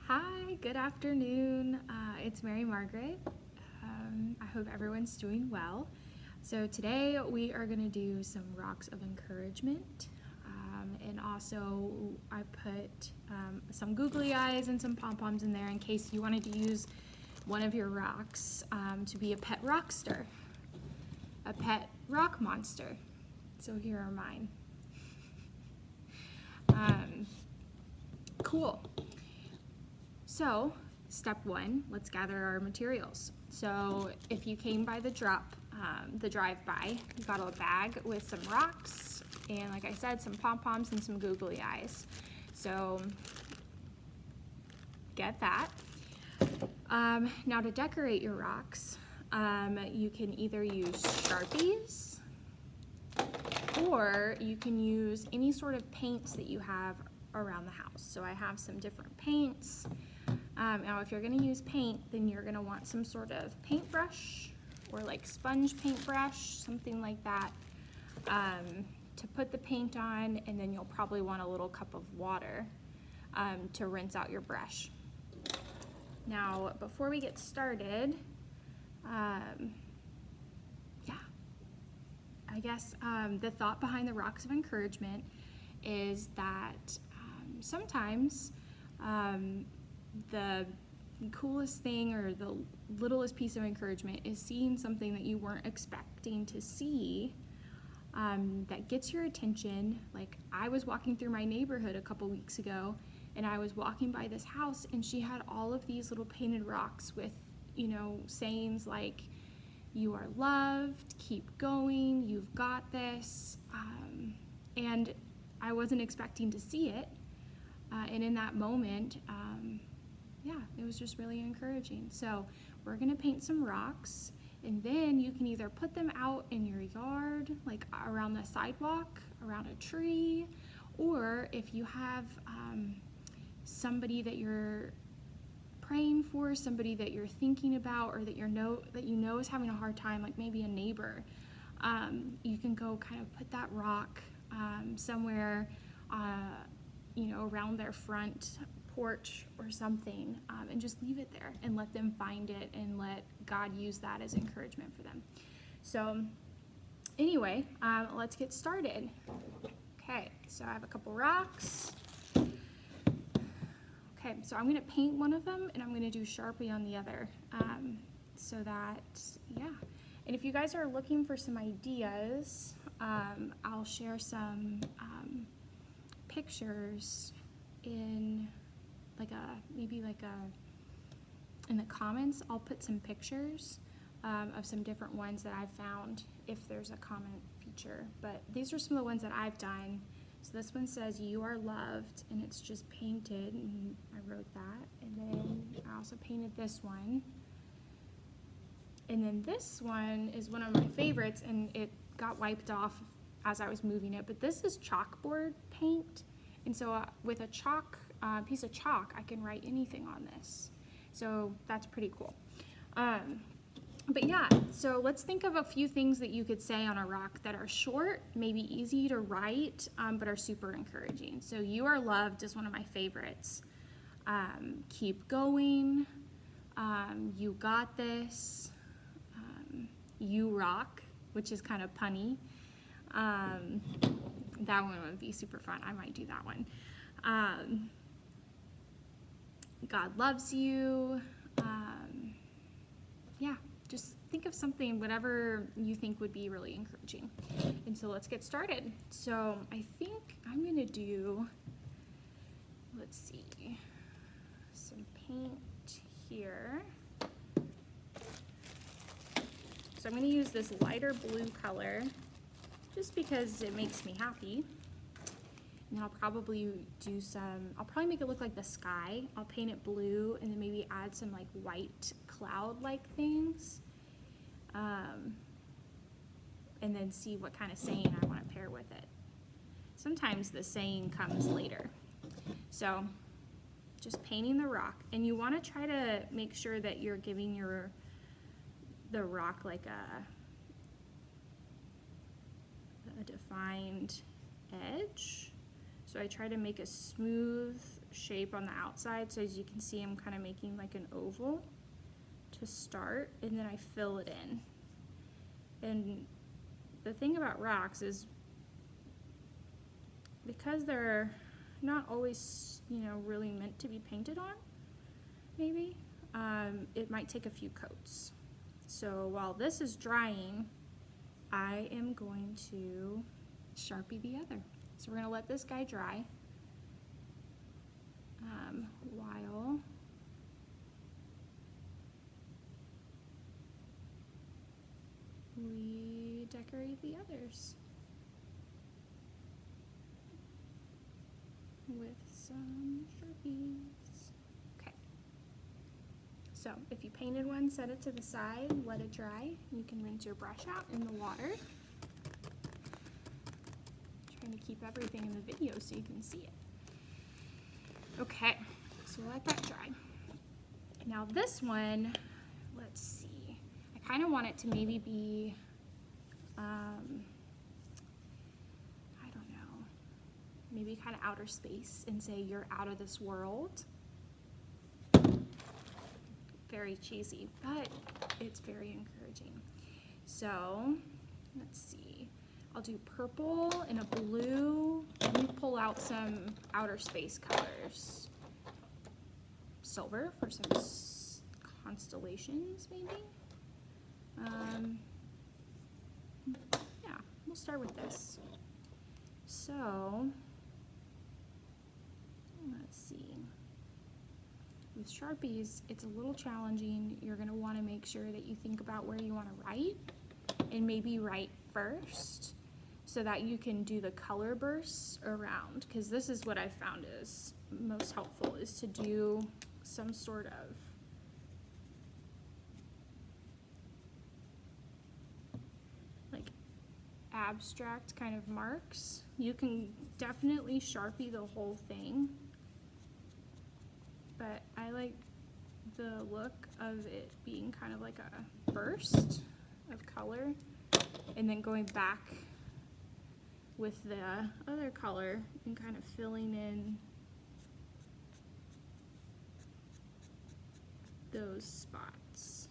Hi, good afternoon. It's Mary Margaret. I hope everyone's doing well. So today we are going to do some rocks of encouragement. And also I put some googly eyes and some pom-poms in there in case you wanted to use one of your rocks to be a pet rock-ster, a pet rock monster. So here are mine. Cool. So, step one, let's gather our materials. So, if you came by the drive-by, you got a bag with some rocks, and like I said, some pom-poms and some googly eyes. So, get that. Now to decorate your rocks, you can either use Sharpies, or you can use any sort of paints that you have around the house. So I have some different paints. Now if you're going to use paint, then you're going to want some sort of paintbrush or like sponge paintbrush, something like that, to put the paint on, and then you'll probably want a little cup of water to rinse out your brush. Now before we get started, I guess the thought behind the rocks of encouragement is that sometimes the coolest thing or the littlest piece of encouragement is seeing something that you weren't expecting to see that gets your attention. Like I was walking through my neighborhood a couple weeks ago, and I was walking by this house, and she had all of these little painted rocks with, sayings like, "You are loved, keep going, you've got this," and I wasn't expecting to see it, and in that moment, it was just really encouraging. So we're gonna paint some rocks, and then you can either put them out in your yard, like around the sidewalk, around a tree, or if you have somebody that you're praying for, somebody that you're thinking about, or that you know is having a hard time, like maybe a neighbor, you can go kind of put that rock somewhere, around their front porch or something, and just leave it there and let them find it and let God use that as encouragement for them. So anyway, let's get started. Okay, so I have a couple rocks. Okay, so I'm gonna paint one of them and I'm gonna do Sharpie on the other, so that, And if you guys are looking for some ideas, I'll share some pictures in in the comments. I'll put some pictures of some different ones that I've found if there's a comment feature, but these are some of the ones that I've done. So this one says, "You are loved," and it's just painted, and I wrote that. And then I also painted this one. And then this one is one of my favorites, and it got wiped off as I was moving it, but this is chalkboard paint. And so with a piece of chalk, I can write anything on this. So that's pretty cool. But yeah, so let's think of a few things that you could say on a rock that are short, maybe easy to write, but are super encouraging. So "You are loved" is one of my favorites. "Keep going," "You got this," "You rock," which is kind of punny. That one would be super fun. I might do that one. "God loves you." Just think of something, whatever you think would be really encouraging. And so let's get started. So I think I'm gonna do, let's see, some paint here. So I'm gonna use this lighter blue color just because it makes me happy. And I'll probably I'll probably make it look like the sky. I'll paint it blue and then maybe add some like white cloud-like things. And then see what kind of saying I want to pair with it. Sometimes the saying comes later. So just painting the rock. And you want to try to make sure that you're giving the rock like a defined edge. So I try to make a smooth shape on the outside. So as you can see, I'm kind of making like an oval to start, and then I fill it in. And the thing about rocks is because they're not always, you know, really meant to be painted on, maybe, it might take a few coats. So while this is drying, I am going to Sharpie the other. So we're gonna let this guy dry while we decorate the others with some Sharpies. Okay. So if you painted one, set it to the side, let it dry. You can rinse your brush out in the water. Trying to keep everything in the video so you can see it. Okay, so let that dry. Now this one, let's see. I kind of want it to maybe be, I don't know, maybe kind of outer space and say you're out of this world. Very cheesy, but it's very encouraging. So let's see. I'll do purple and a blue. Let me pull out some outer space colors. Silver for some constellations, maybe. Yeah, we'll start with this. So let's see. With Sharpies, it's a little challenging. You're going to want to make sure that you think about where you want to write, and maybe write first so that you can do the color bursts around, because this is what I found is most helpful, is to do some sort of like abstract kind of marks. You can definitely Sharpie the whole thing, but I like the look of it being kind of like a burst of color, and then going back with the other color and kind of filling in those spots.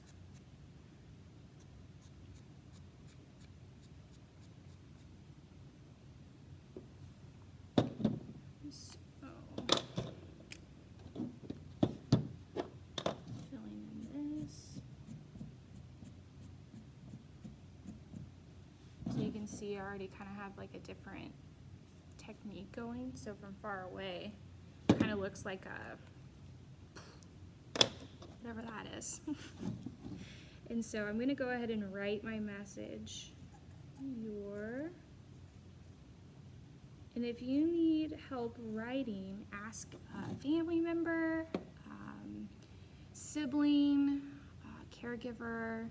See, I already kind of have like a different technique going. So from far away, it kind of looks like a, whatever that is. And so I'm going to go ahead and write my message. And if you need help writing, ask a family member, sibling, caregiver,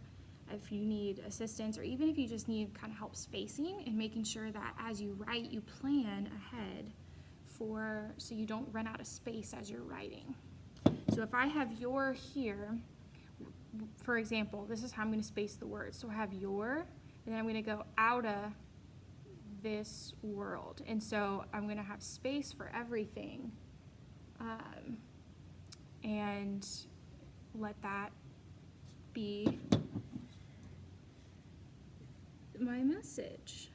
if you need assistance, or even if you just need kind of help spacing and making sure that as you write, you plan ahead so you don't run out of space as you're writing. So if I have your here, for example, this is how I'm going to space the words. So I have your, and then I'm going to go outta this world. And so I'm going to have space for everything, and let that be my message.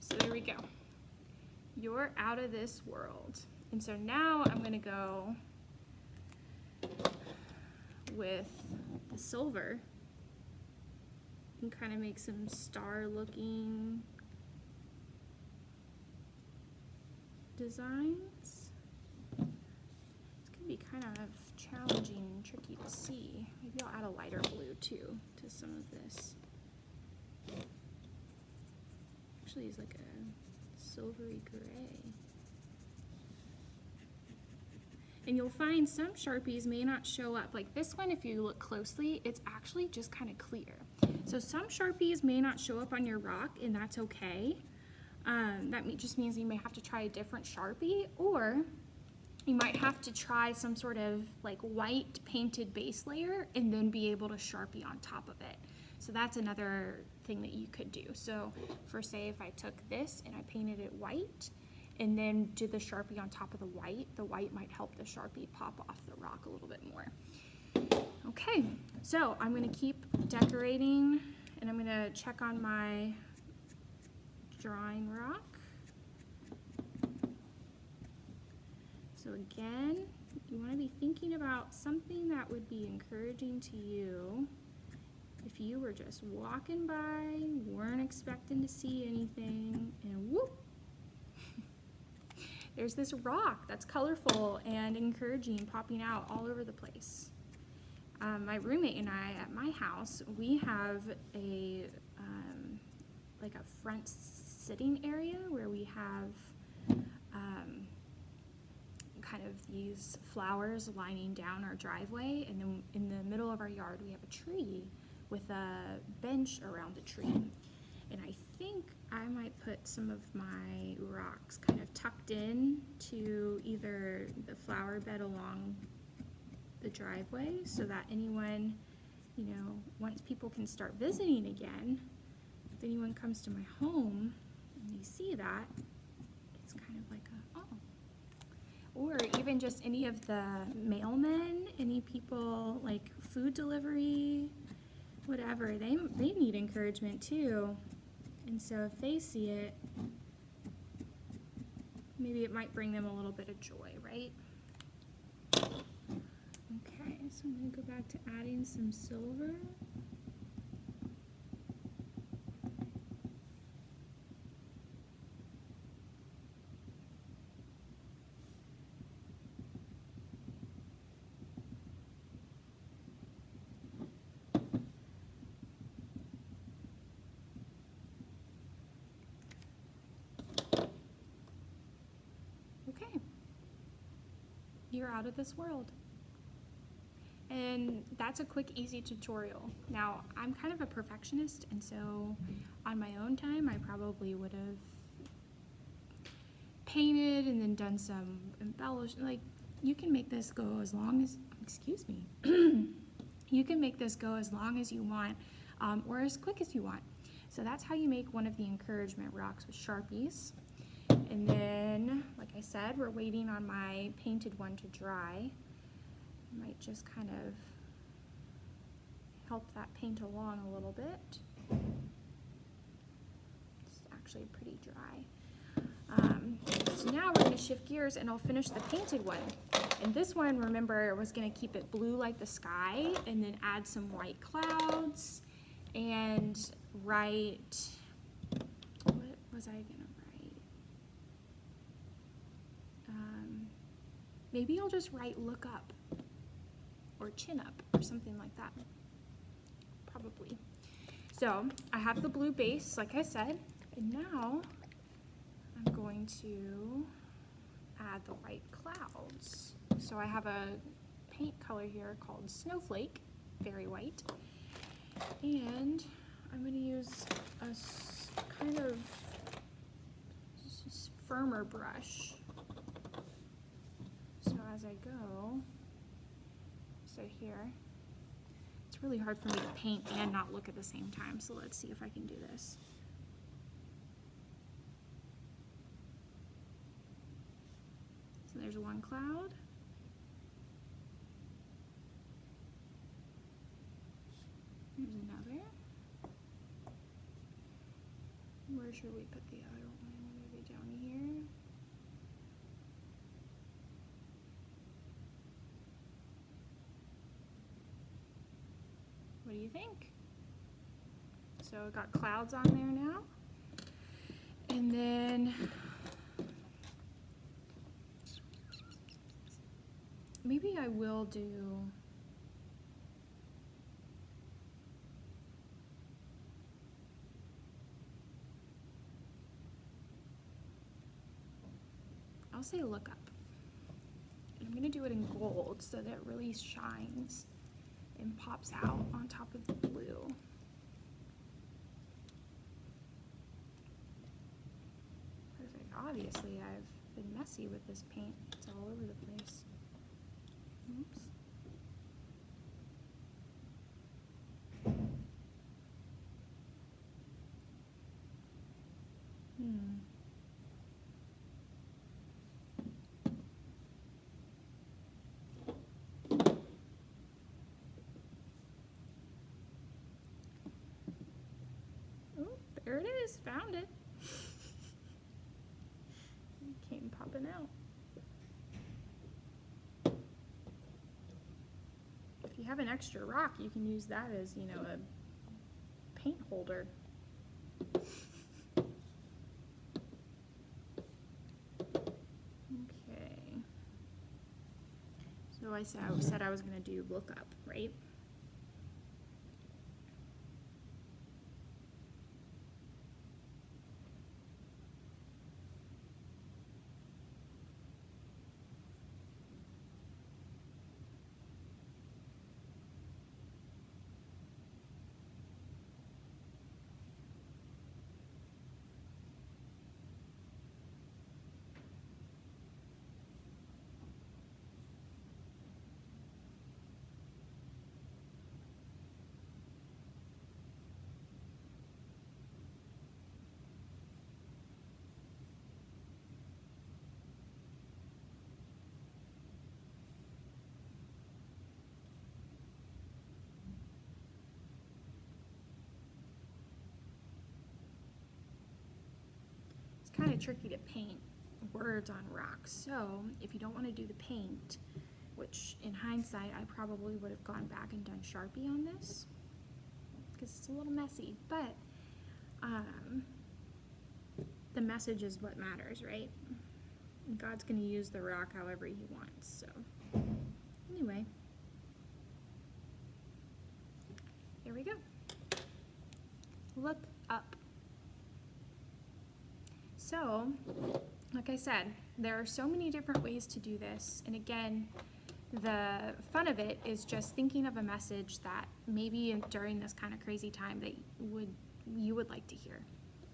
So there we go. You're out of this world. And so now I'm going to go with the silver and kind of make some star looking designs. It's going to be kind of challenging and tricky to see. Maybe I'll add a lighter blue too to some of this. Actually, it's like a silvery gray. And you'll find some Sharpies may not show up. Like this one, if you look closely, it's actually just kind of clear. So some Sharpies may not show up on your rock, and that's okay. just means you may have to try a different Sharpie, or you might have to try some sort of like white painted base layer and then be able to Sharpie on top of it. So that's another thing that you could do. So for say if I took this and I painted it white and then did the Sharpie on top of the white might help the Sharpie pop off the rock a little bit more. Okay, so I'm gonna keep decorating and I'm gonna check on my drawing rock. So again, you want to be thinking about something that would be encouraging to you if you were just walking by, weren't expecting to see anything, and whoop, there's this rock that's colorful and encouraging popping out all over the place. My roommate and I at my house, we have a like a front sitting area where we have kind of these flowers lining down our driveway, and then in the middle of our yard we have a tree with a bench around the tree. And I think I might put some of my rocks kind of tucked in to either the flower bed along the driveway so that anyone, you know, once people can start visiting again, if anyone comes to my home and they see that, it's kind of like a, oh. Or even just any of the mailmen, any people like food delivery, whatever, they need encouragement too. And so if they see it, maybe it might bring them a little bit of joy, right? Okay, so I'm going to go back to adding some silver. Okay, you're out of this world. And that's a quick, easy tutorial. Now, I'm kind of a perfectionist, and so on my own time, I probably would have painted and then done some embellishment. Like, you can make this go as long as, excuse me, you can make this go as long as you want, or as quick as you want. So that's how you make one of the encouragement rocks with Sharpies. And then, like I said, we're waiting on my painted one to dry. Might just kind of help that paint along a little bit. It's actually pretty dry. So now we're going to shift gears and I'll finish the painted one. And this one, remember, was going to keep it blue like the sky and then add some white clouds and write, what was I going to write? Maybe I'll just write look up or chin up or something like that, probably. So I have the blue base, like I said, and now I'm going to add the white clouds. So I have a paint color here called Snowflake, very white, and I'm going to use a kind of firmer brush. So as I go, so here, it's really hard for me to paint and not look at the same time, so let's see if I can do this. So there's one cloud. Here's another. Where should we put the other one? Maybe down here. What do you think? So I've got clouds on there now. And then maybe I will do I'll say look up. And I'm going to do it in gold so that it really shines and pops out on top of the blue. obviously I've been messy with this paint. It's all over the place. Oops. Oh, there it is. Found it. It came popping out. If you have an extra rock, you can use that as, you know, a paint holder. Okay. So I said I was going to do look up, right? Kind of tricky to paint words on rocks, so if you don't want to do the paint, which in hindsight I probably would have gone back and done Sharpie on this because it's a little messy, but the message is what matters, right? And God's going to use the rock however he wants. So anyway, here we go. Look up. So, like I said, there are so many different ways to do this, and again, the fun of it is just thinking of a message that maybe during this kind of crazy time that you would like to hear.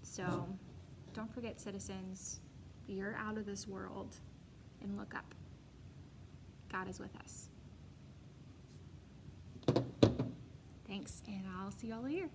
So, don't forget, citizens, you're out of this world, and look up. God is with us. Thanks, and I'll see y'all later.